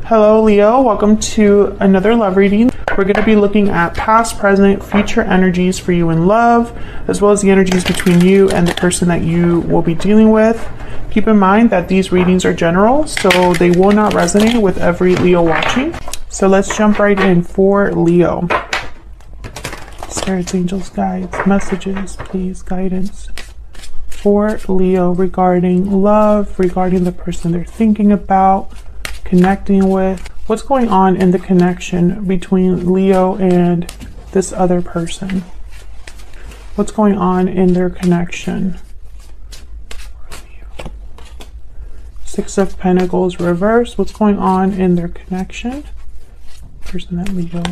Hello Leo, welcome to another love reading. We're going to be looking at past, present, future energies for you in love, as well as the energies between you and the person that you will be dealing with. Keep in mind that these readings are general, so they will not resonate with every Leo watching. So let's jump right in for Leo. Spirits, angels, guides, messages, please, guidance for Leo regarding love, regarding the person they're thinking about, connecting with. What's going on in the connection between Leo and this other person? What's going on in their connection? Six of Pentacles reverse. What's going on in their connection? Person that Leo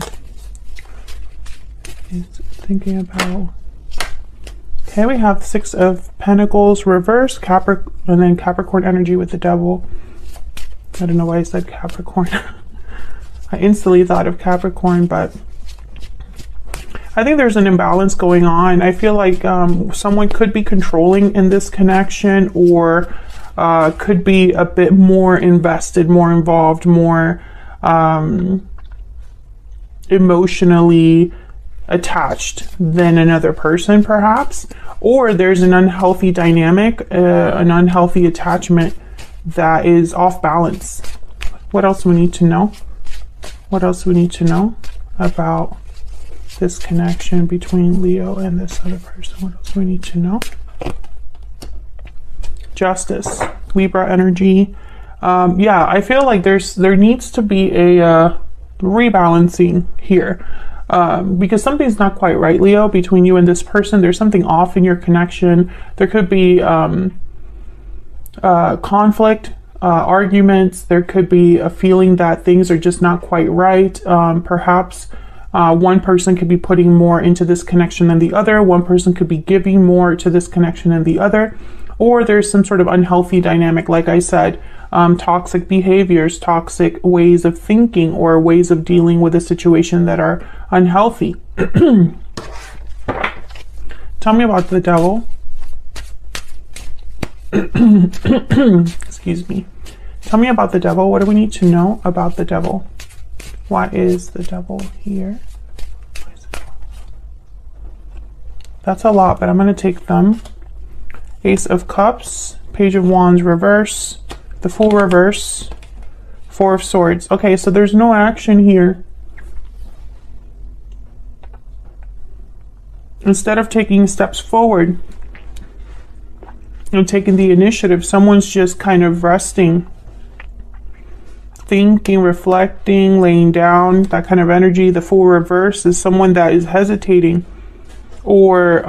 is thinking about. Okay, we have Six of Pentacles reverse, and then Capricorn energy with the Devil. I don't know why I said Capricorn. I instantly thought of Capricorn, but I think there's an imbalance going on. I feel like someone could be controlling in this connection, or could be a bit more invested, more involved, more emotionally attached than another person, perhaps. Or there's an unhealthy dynamic, an unhealthy attachment that is off balance. What else do we need to know? What else do we need to know about this connection between Leo and this other person? What else do we need to know? Justice, Libra energy. Yeah, I feel like there needs to be a rebalancing here, because something's not quite right, Leo, between you and this person. There's something off in your connection. There could be conflict, arguments. There could be a feeling that things are just not quite right. Perhaps one person could be putting more into this connection than the other. One person could be giving more to this connection than the other. Or there's some sort of unhealthy dynamic, like I said, toxic behaviors, toxic ways of thinking, or ways of dealing with a situation that are unhealthy. Tell me about the Devil. Excuse me. Tell me about the Devil. What do we need to know about the Devil? Why is the Devil here? That's a lot, but I'm going to take them. Ace of Cups, Page of Wands reverse, the Fool reverse, Four of Swords. Okay, so there's no action here. Instead of taking steps forward, taking the initiative, someone's just kind of resting, thinking, reflecting, laying down, that kind of energy. The Fool reverse is someone that is hesitating or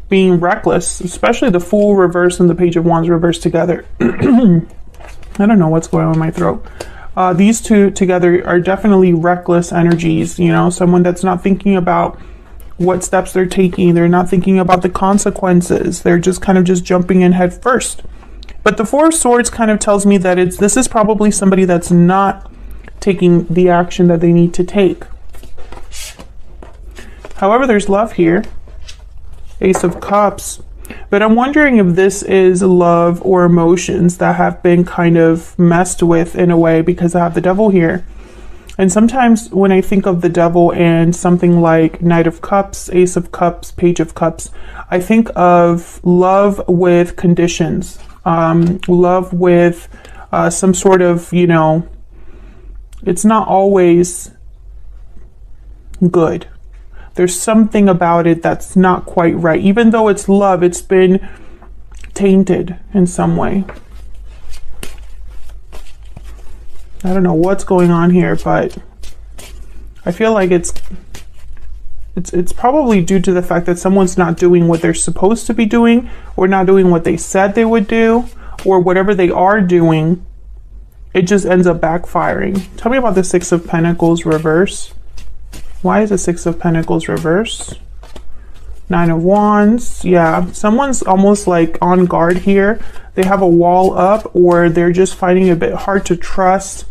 being reckless, especially the Fool reverse and the Page of Wands reverse together. I don't know what's going on in my throat. These two together are definitely reckless energies, someone that's not thinking about what steps they're taking. They're not thinking about the consequences. They're just kind of just jumping in head first. But the Four of Swords kind of tells me that this is probably somebody that's not taking the action that they need to take. However, there's love here. Ace of Cups. But I'm wondering if this is love or emotions that have been kind of messed with in a way, because I have the Devil here. And sometimes when I think of the Devil and something like Knight of Cups, Ace of Cups, Page of Cups, I think of love with conditions, love with some sort of, it's not always good. There's something about it that's not quite right. Even though it's love, it's been tainted in some way. I don't know what's going on here, but I feel like it's probably due to the fact that someone's not doing what they're supposed to be doing, or not doing what they said they would do, or whatever they are doing, it just ends up backfiring. Tell me about the Six of Pentacles reverse. Why is the Six of Pentacles reverse? Nine of Wands. Yeah, someone's almost like on guard here. They have a wall up, or they're just finding it a bit hard to trust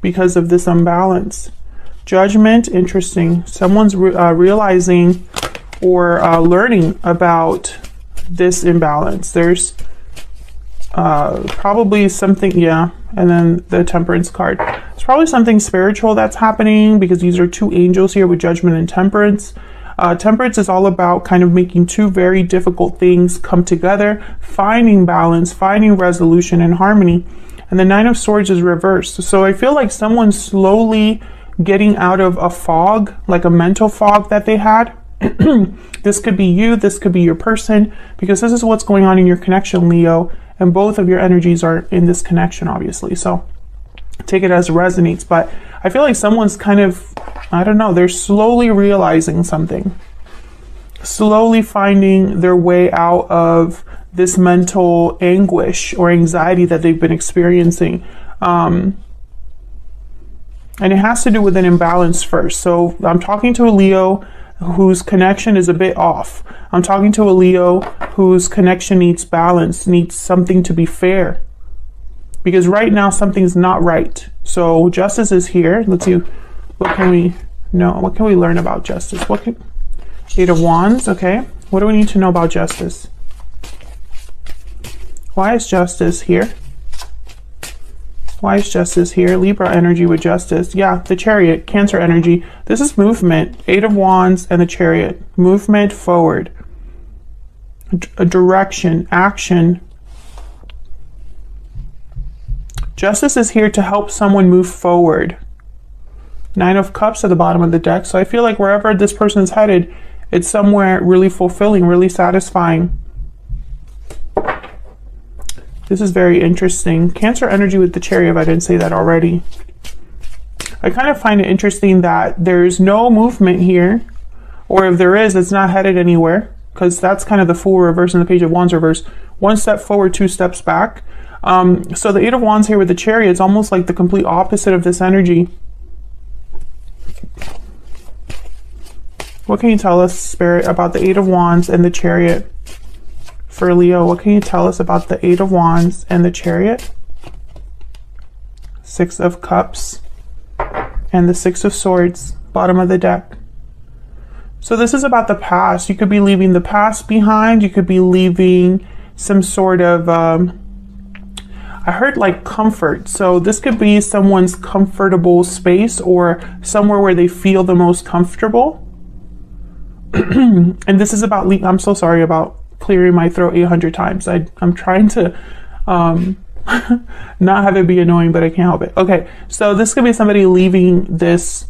because of this imbalance. Judgment, interesting. Someone's realizing or learning about this imbalance. There's probably something, yeah, and then the Temperance card. It's probably something spiritual that's happening because these are two angels here with Judgment and Temperance. Temperance is all about kind of making two very difficult things come together, finding balance, finding resolution and harmony. And the Nine of Swords is reversed. So I feel like someone's slowly getting out of a fog, like a mental fog that they had. This could be you, this could be your person, because this is what's going on in your connection, Leo, and both of your energies are in this connection, obviously. So take it as it resonates, but I feel like someone's kind of, I don't know, they're slowly realizing something, slowly finding their way out of this mental anguish or anxiety that they've been experiencing. And it has to do with an imbalance first. So I'm talking to a Leo whose connection is a bit off. I'm talking to a Leo whose connection needs balance, needs something to be fair. Because right now something's not right. So justice is here. Let's see, what can we know? What can we learn about justice? Eight of Wands, okay. What do we need to know about justice? Why is justice here? Why is justice here? Libra energy with justice. Yeah, the Chariot, Cancer energy. This is movement. Eight of Wands and the Chariot. Movement forward. A direction, action. Justice is here to help someone move forward. Nine of Cups at the bottom of the deck. So I feel like wherever this person's headed, it's somewhere really fulfilling, really satisfying. This is very interesting. Cancer energy with the Chariot, if I didn't say that already. I kind of find it interesting that there's no movement here, or if there is, it's not headed anywhere, because that's kind of the Fool reverse and the Page of Wands reverse. One step forward, two steps back. So the Eight of Wands here with the Chariot is almost like the complete opposite of this energy. What can you tell us, Spirit, about the Eight of Wands and the Chariot? For Leo, what can you tell us about the Eight of Wands and the Chariot? Six of Cups and the Six of Swords, bottom of the deck. So this is about the past. You could be leaving the past behind. You could be leaving some sort of, I heard like comfort. So this could be someone's comfortable space or somewhere where they feel the most comfortable. And this is about, I'm so sorry about clearing my throat 800 times. I'm trying to not have it be annoying, but I can't help it. Okay, so this could be somebody leaving this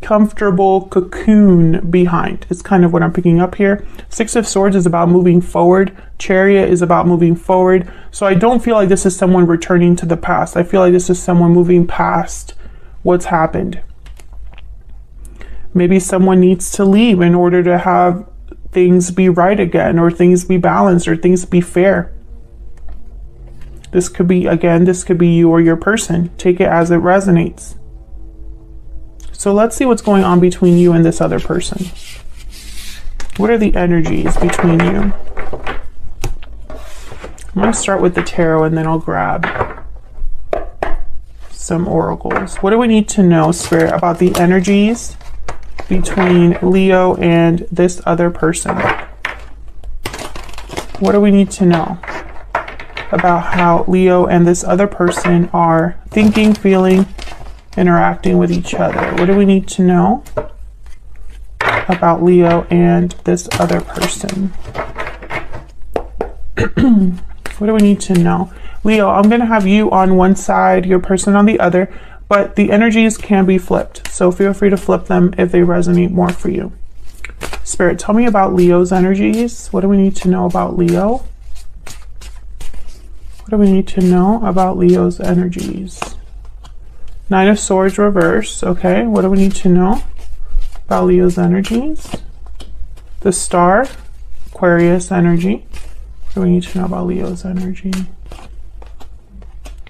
comfortable cocoon behind. It's kind of what I'm picking up here. Six of Swords is about moving forward. Chariot is about moving forward. So I don't feel like this is someone returning to the past. I feel like this is someone moving past what's happened. Maybe someone needs to leave in order to have things be right again, or things be balanced, or things be fair. This could be, again, this could be you or your person. Take it as it resonates. So let's see what's going on between you and this other person. What are the energies between you? I'm going to start with the tarot and then I'll grab some oracles. What do we need to know, Spirit, about the energies between Leo and this other person? What do we need to know about how Leo and this other person are thinking, feeling, interacting with each other? What do we need to know about Leo and this other person? What do we need to know? Leo, I'm going to have you on one side, your person on the other, but the energies can be flipped. So feel free to flip them if they resonate more for you. Spirit, tell me about Leo's energies. What do we need to know about Leo? What do we need to know about Leo's energies? Nine of Swords reverse. Okay, what do we need to know about Leo's energies? The Star, Aquarius energy. What do we need to know about Leo's energy?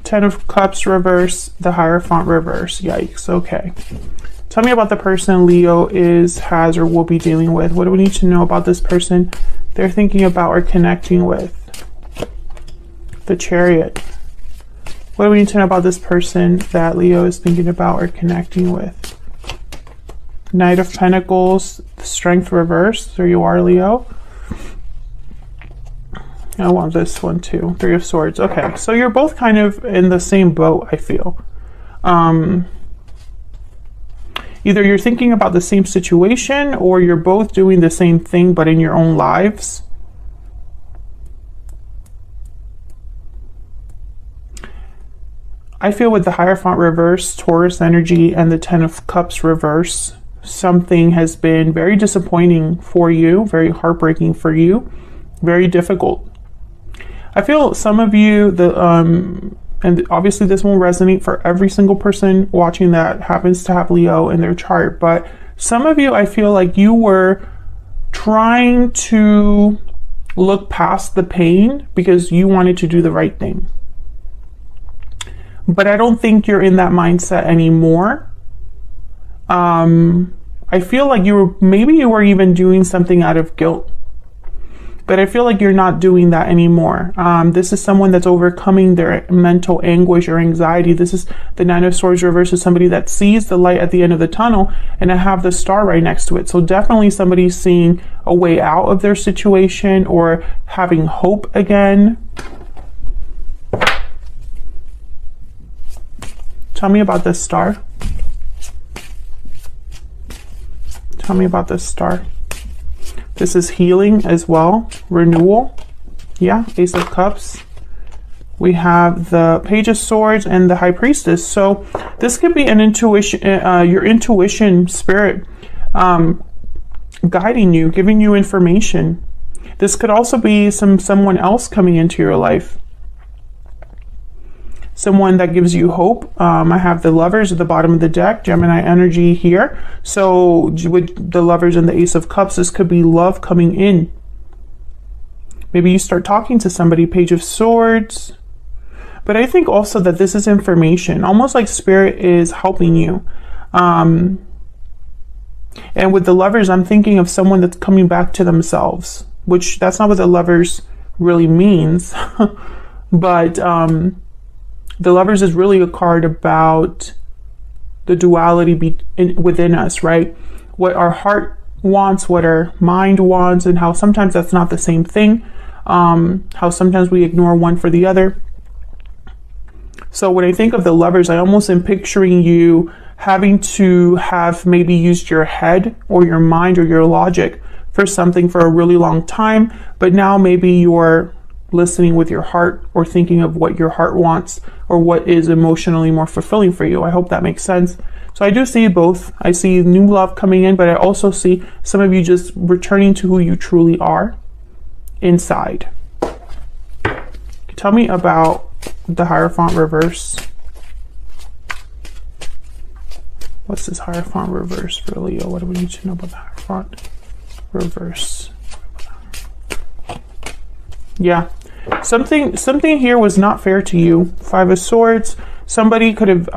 Ten of Cups reverse, the Hierophant reverse. Yikes, okay. Tell me about the person Leo has or will be dealing with. What do we need to know about this person they're thinking about or connecting with? The Chariot. What do we need to know about this person that Leo is thinking about or connecting with? Knight of Pentacles, Strength reverse. There you are, Leo. I want this one too. Three of Swords. Okay, so you're both kind of in the same boat, I feel. Either you're thinking about the same situation, or you're both doing the same thing but in your own lives. I feel with the Hierophant reverse, Taurus energy, and the Ten of Cups reverse, something has been very disappointing for you, very heartbreaking for you, very difficult. I feel some of you, and obviously this won't resonate for every single person watching that happens to have Leo in their chart, but some of you, I feel like you were trying to look past the pain because you wanted to do the right thing. But I don't think you're in that mindset anymore. I feel like maybe you were even doing something out of guilt. But I feel like you're not doing that anymore. This is someone that's overcoming their mental anguish or anxiety. This is the Nine of Swords reverse, is somebody that sees the light at the end of the tunnel, and I have the star right next to it. So definitely somebody seeing a way out of their situation or having hope again. Tell me about this star. Tell me about this star. This is healing as well, renewal. Yeah, Ace of Cups. We have the Page of Swords and the High Priestess. So this could be an intuition, your intuition spirit guiding you, giving you information. This could also be someone else coming into your life. Someone that gives you hope. I have the Lovers at the bottom of the deck, Gemini energy here. So with the Lovers and the Ace of Cups, this could be love coming in. Maybe you start talking to somebody, Page of Swords. But I think also that this is information, almost like Spirit is helping you. And with the Lovers, I'm thinking of someone that's coming back to themselves, which that's not what the Lovers really means. But the Lovers is really a card about the duality within us, right? What our heart wants, what our mind wants, and how sometimes that's not the same thing. How sometimes we ignore one for the other. So when I think of the Lovers, I almost am picturing you having to have maybe used your head or your mind or your logic for something for a really long time, but now maybe you're listening with your heart or thinking of what your heart wants or what is emotionally more fulfilling for you. I hope that makes sense. So I do see both. I see new love coming in, but I also see some of you just returning to who you truly are inside. Tell me about the Hierophant reverse. What's this Hierophant reverse for Leo? What do we need to know about the Hierophant reverse? Yeah. Something here was not fair to you. Five of Swords. Somebody could have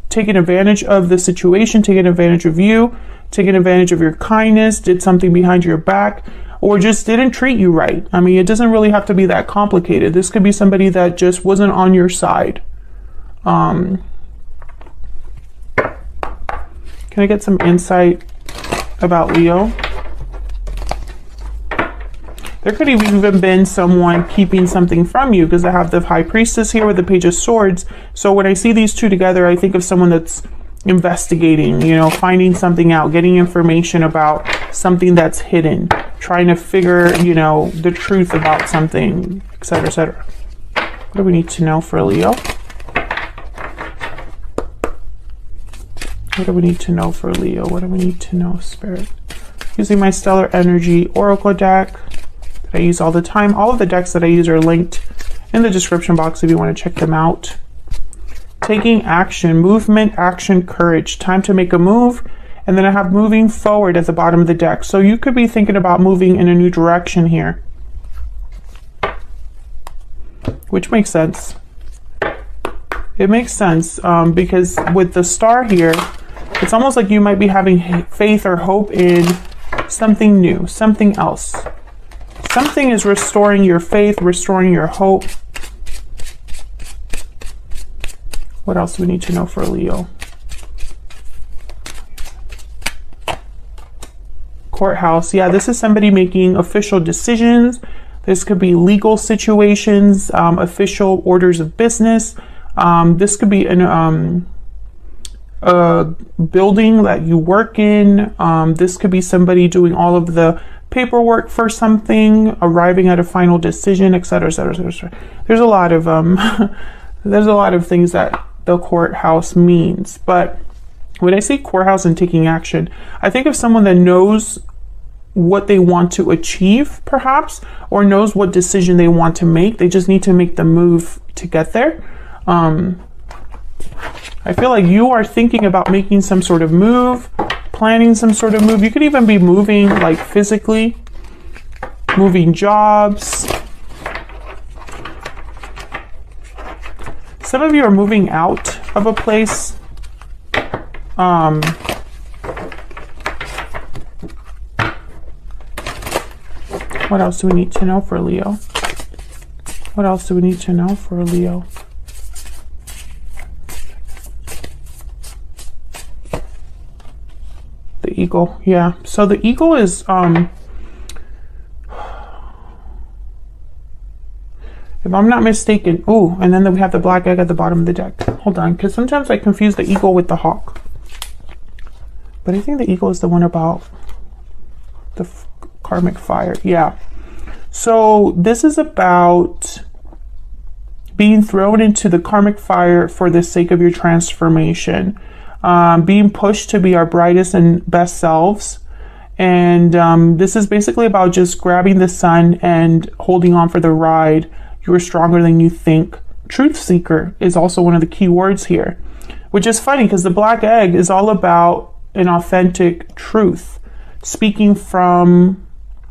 taken advantage of the situation, taken advantage of you, taken advantage of your kindness, did something behind your back, or just didn't treat you right. I mean, it doesn't really have to be that complicated. This could be somebody that just wasn't on your side. Can I get some insight about Leo? There could have even been someone keeping something from you, because I have the High Priestess here with the Page of Swords. So when I see these two together, I think of someone that's investigating, you know, finding something out, getting information about something that's hidden, trying to figure, you know, the truth about something, etc., etc. What do we need to know for Leo? What do we need to know for Leo? What do we need to know, Spirit? Using my Stellar Energy Oracle deck that I use all the time. All of the decks that I use are linked in the description box if you want to check them out. Taking action, movement, action, courage. Time to make a move. And then I have moving forward at the bottom of the deck. So you could be thinking about moving in a new direction here, which makes sense. It makes sense because with the star here, it's almost like you might be having faith or hope in something new, something else. Something is restoring your faith, restoring your hope. What else do we need to know for Leo? Courthouse. Yeah, this is somebody making official decisions. This could be legal situations, official orders of business. This could be a building that you work in. This could be somebody doing all of the paperwork for something, arriving at a final decision, etc., etc., etc. There's a lot of there's a lot of things that the courthouse means. But when I say courthouse and taking action, I think of someone that knows what they want to achieve, perhaps, or knows what decision they want to make. They just need to make the move to get there. I feel like you are thinking about making some sort of move, planning some sort of move. You could even be moving, like physically, moving jobs. Some of you are moving out of a place. What else do we need to know for Leo? What else do we need to know for Leo? The eagle, yeah. So the eagle is, if I'm not mistaken, oh, and then we have the black egg at the bottom of the deck. Hold on, because sometimes I confuse the eagle with the hawk. But I think the eagle is the one about the karmic fire. Yeah. So this is about being thrown into the karmic fire for the sake of your transformation. Being pushed to be our brightest and best selves. And this is basically about just grabbing the sun and holding on for the ride. You are stronger than you think. Truth seeker is also one of the key words here, which is funny because the black egg is all about an authentic truth, speaking from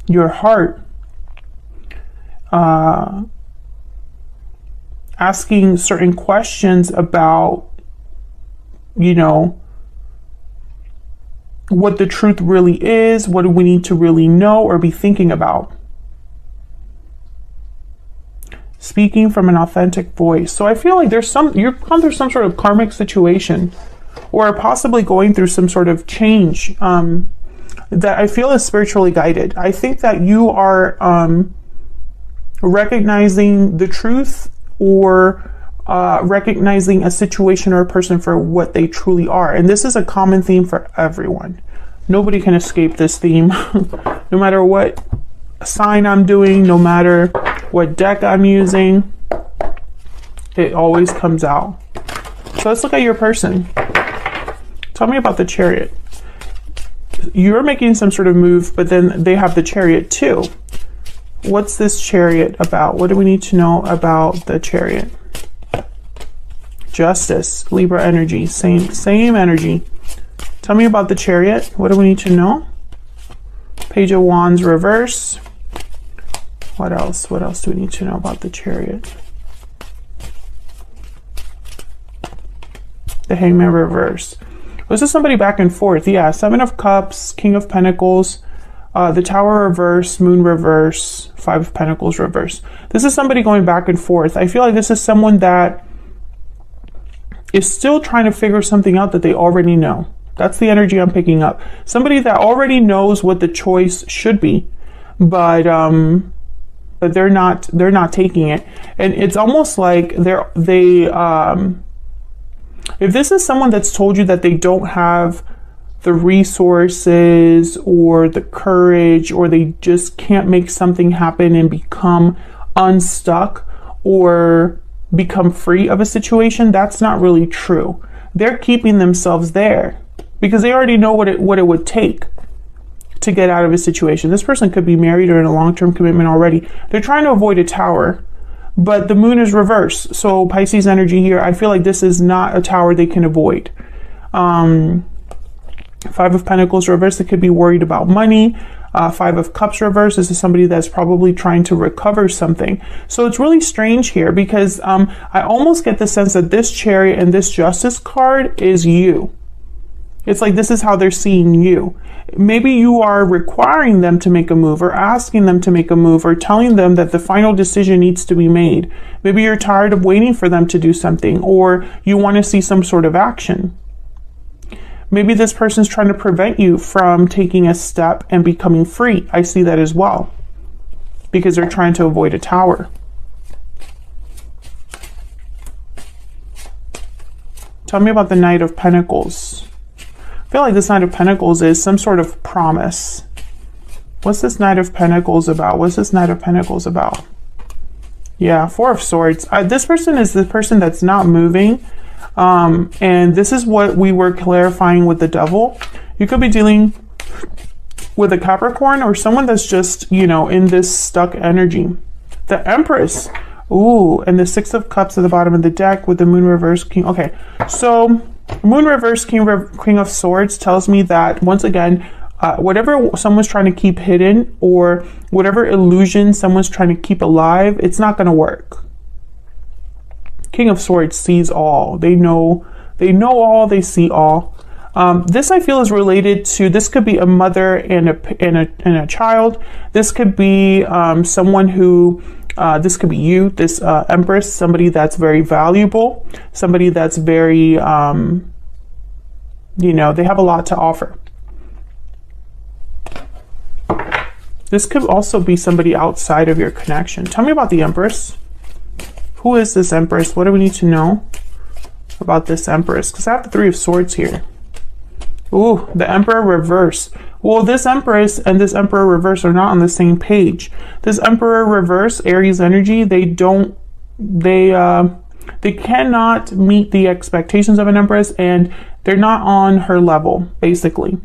your heart, asking certain questions about, you know, what the truth really is, what do we need to really know or be thinking about. Speaking from an authentic voice. So I feel like you're gone through some sort of karmic situation, or possibly going through some sort of change that I feel is spiritually guided. I think that you are recognizing the truth, or recognizing a situation or a person for what they truly are. And this is a common theme for everyone. Nobody can escape this theme. No matter what sign I'm doing, no matter what deck I'm using, it always comes out. So let's look at your person. Tell me about the Chariot. You're making some sort of move, but then they have the Chariot too. What's this Chariot about? What do we need to know about the Chariot? Justice, Libra energy, same energy. Tell me about the Chariot. What do we need to know? Page of Wands reverse. What else? What else do we need to know about the Chariot? The Hangman reverse. This is somebody back and forth. Yeah, Seven of Cups, King of Pentacles, the Tower reverse, Moon reverse, Five of Pentacles reverse. This is somebody going back and forth. I feel like this is someone that is still trying to figure something out that they already know. That's the energy I'm picking up. Somebody that already knows what the choice should be, but they're not taking it. And it's almost like if this is someone that's told you that they don't have the resources or the courage, or they just can't make something happen and become unstuck or become free of a situation, that's not really true. They're keeping themselves there because they already know what it would take to get out of a situation. This person could be married or in a long-term commitment already. They're trying to avoid a tower, but the moon is reversed. So Pisces energy here, I feel like this is not a tower they can avoid. Five of Pentacles reverse, they could be worried about money. Five of Cups reverse, this is somebody that's probably trying to recover something. So it's really strange here because I almost get the sense that this Chariot and this Justice card is you. It's like this is how they're seeing you. Maybe you are requiring them to make a move, or asking them to make a move, or telling them that the final decision needs to be made. Maybe you're tired of waiting for them to do something, or you want to see some sort of action. Maybe this person's trying to prevent you from taking a step and becoming free. I see that as well. because they're trying to avoid a tower. Tell me about the Knight of Pentacles. I feel like this Knight of Pentacles is some sort of promise. What's this Knight of Pentacles about? What's this Knight of Pentacles about? Yeah, Four of Swords. This person is the person that's not moving. And this is what we were clarifying with the Devil. You could be dealing with a Capricorn or someone that's just, you know, in this stuck energy. The Empress. Ooh, and the Six of Cups at the bottom of the deck with the Moon reverse, King. Okay, so Moon reverse, King of Swords tells me that, once again, whatever someone's trying to keep hidden or whatever illusion someone's trying to keep alive, it's not going to work. King of Swords sees all. They know all, they see all. This I feel is related to, this could be a mother and a child. This could be someone who, this could be you, this Empress, somebody that's very valuable, somebody that's very, you know, they have a lot to offer. This could also be somebody outside of your connection. Tell me about the Empress. Who is this Empress? What do we need to know about this Empress? Because I have the Three of Swords here. Ooh, the Emperor reverse. Well, this Empress and this Emperor reverse are not on the same page. This Emperor reverse, Aries energy, they cannot meet the expectations of an Empress, and they're not on her level, basically.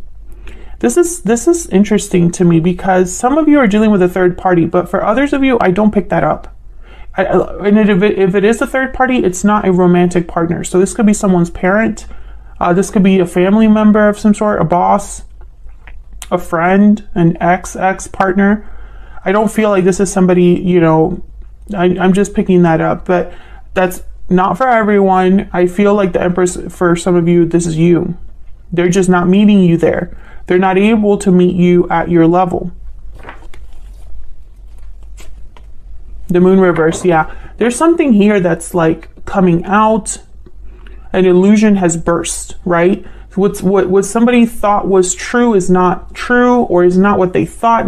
This is interesting to me because some of you are dealing with a third party, but for others of you, I don't pick that up. And if it is a third party, it's not a romantic partner. So this could be someone's parent. This could be a family member of some sort, a boss, a friend, an ex-partner. I don't feel like this is somebody, you know, I'm just picking that up, but that's not for everyone. I feel like the Empress, for some of you, this is you. They're just not meeting you there. They're not able to meet you at your level. The Moon reverse, yeah. There's something here that's like coming out. An illusion has burst, right? What somebody thought was true is not true, or is not what they thought.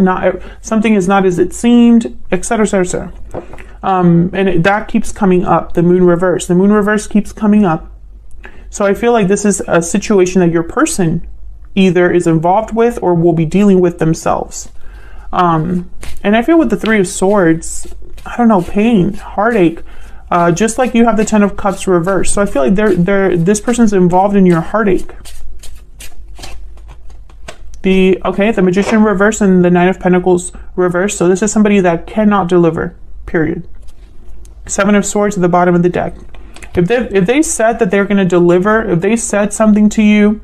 Something is not as it seemed, etc., etc., and that keeps coming up. The Moon reverse. The Moon reverse keeps coming up. So I feel like this is a situation that your person either is involved with or will be dealing with themselves. And I feel with the Three of Swords, I don't know, pain, heartache, just like you have the Ten of Cups reversed. So I feel like this person's involved in your heartache. The Magician reverse and the Nine of Pentacles reverse. So this is somebody that cannot deliver, period. Seven of Swords at the bottom of the deck. If they said that they're going to deliver, if they said something to you,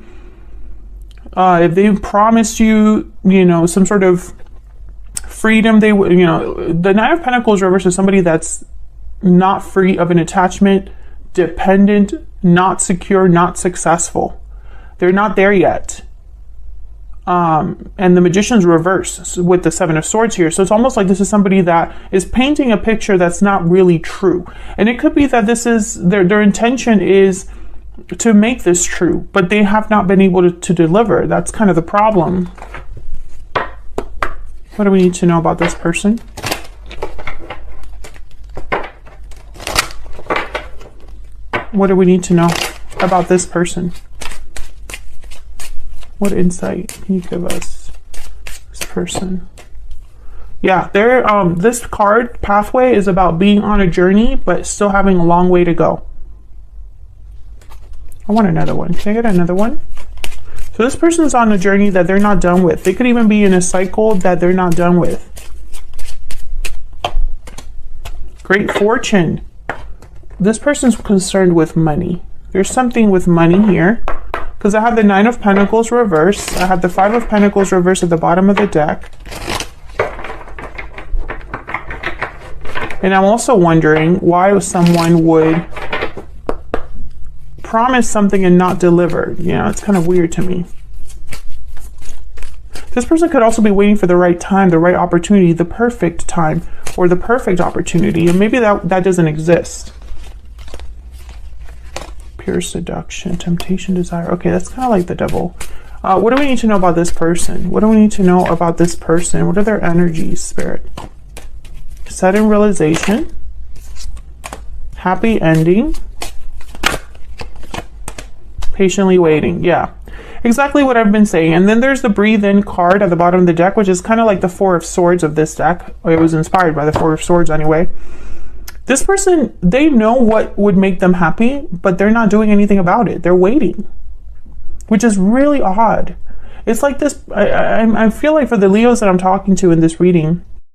if they promised you, you know, some sort of freedom, they would, you know, the Nine of Pentacles reverse is somebody that's not free of an attachment, dependent, not secure, not successful. They're not there yet. And the Magician's reverse with the Seven of Swords here. So it's almost like this is somebody that is painting a picture that's not really true. And it could be that this is their intention is to make this true, but they have not been able to deliver. That's kind of the problem. What do we need to know about this person? What do we need to know about this person? What insight can you give us? This person. Yeah, this card, Pathway, is about being on a journey, but still having a long way to go. I want another one. Can I get another one? So this person's on a journey that they're not done with. They could even be in a cycle that they're not done with. Great Fortune. This person's concerned with money. There's something with money here. Because I have the Nine of Pentacles reverse. I have the Five of Pentacles reverse at the bottom of the deck. And I'm also wondering why someone would promise something and not deliver. You know, it's kind of weird to me. This person could also be waiting for the right time, the right opportunity, the perfect time, or the perfect opportunity. And maybe that doesn't exist. Pure seduction, temptation, desire. Okay, that's kind of like the Devil. What do we need to know about this person? What do we need to know about this person? What are their energies, Spirit? sudden realization, happy ending, patiently waiting. Yeah, exactly what I've been saying. And then there's the breathe in card at the bottom of the deck, which is kind of like the Four of Swords of this deck. It was inspired by the Four of Swords anyway. This person, they know what would make them happy, but they're not doing anything about it. They're waiting, which is really odd. It's like this, I feel like for the Leos that I'm talking to in this reading,